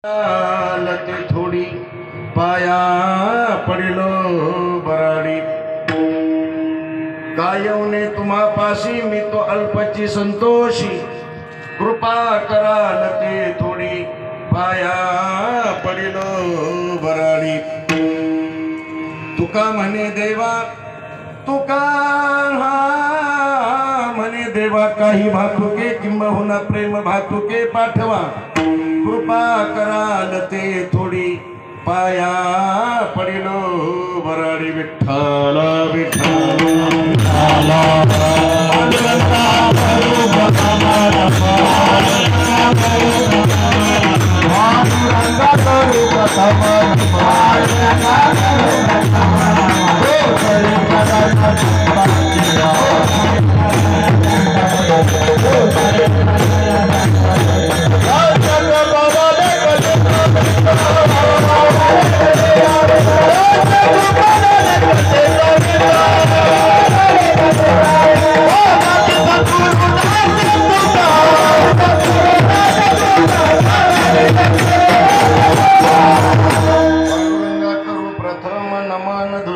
लते थोडी पाया पडिलो बराडी कायवने तुम्हा पाशी मी तो अल्पची संतोषी कृपा करा लते थोडी पाया पडिलो बराडी तुका म्हणे देवा तुका म्हणे देवा काही भातुके किंबहुना प्रेम भातुके पाठवा कृपा कराल ते थोडी पाया पडिलो बराडी विठ्ठल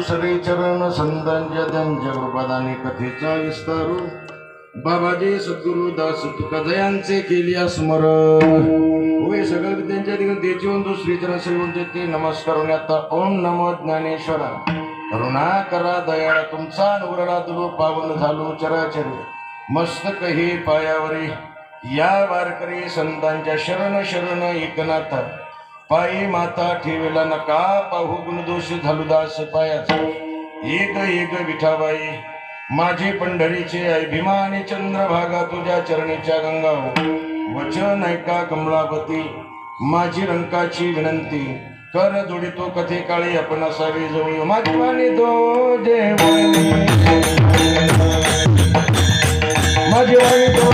दुसरे चरण संतांच्या कृपादाने कथेचा विस्तारू बाबाजी सद्गुरु दास तुका जयांचे केली स्मरण होय सगळ विद्यांच्या ठिकाणी देचून दुसरी चरण श्रीमंत ते नमस्कार आता ओम नमो ज्ञानेश्वरा करुणा करा दयाळा तुमचा अनुग्रहा तुलो पावन झालो चराचर मस्तक हे पायावरी या वारकरी संतांच्या शरण शरण एकनाथ पायी माता ठेवला नका पाहू गुणदोष झालू दास पायाचा एक एक विठाबाई माझे पंढरीचे अभिमानी चंद्रभागा तुझ्या चरणीच्या गंगा वचन ऐका कमलापती माझी रंकाची विनंती कर जोडितो कथे काळी आपण असावी जवळ माझी वाणी तो देवानी माझी वाणी तो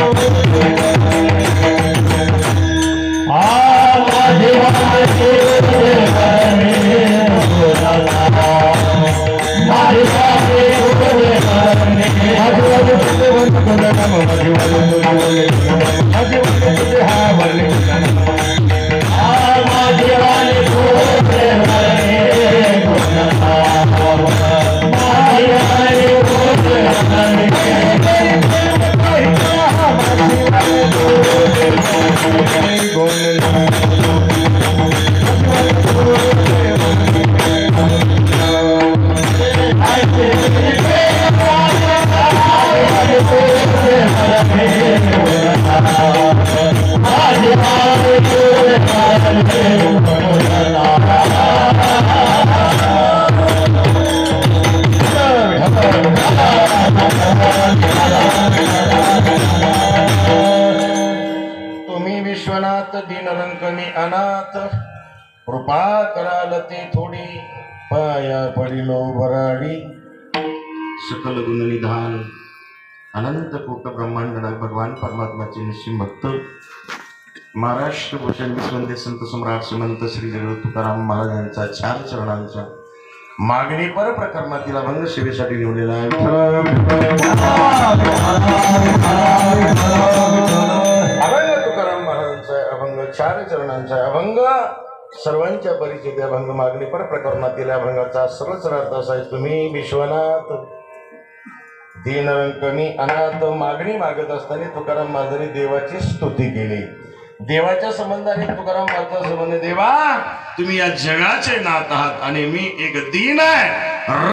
विश्वनाथ दीनरंकनी अनाथ कृपा कराल ते थोडी पाया पडिलो बराडी सकल गुण निधान अनंत कोट ब्रह्मांड भगवान परमात्माचे निश्चित भक्त महाराष्ट्र भूषण विश्वंदे संत सम्राट श्रीमंत श्री जगद्गुरु तुकाराम महाराजांचा चार चरणांचा मागणी पर प्रकरणातील अभंग सेवेसाठी निवडलेला आहे चार चरणांचा अभंग सर्वांच्या परिचित अभंग मागणी पर प्रकरणातील अभंगाचा सरळ सरळ अर्थ असा आहे तुम्ही विश्वनाथ दीनरंकनी अनाथ मागणी मागत असताना तुकाराम महाराजांनी देवाची स्तुती केली देवाच्या संबंधाने तुकाराम महाराजांचा संबंध देवा तुम्ही या जगाचे नाथ आहात आणि मी एक दीन आहे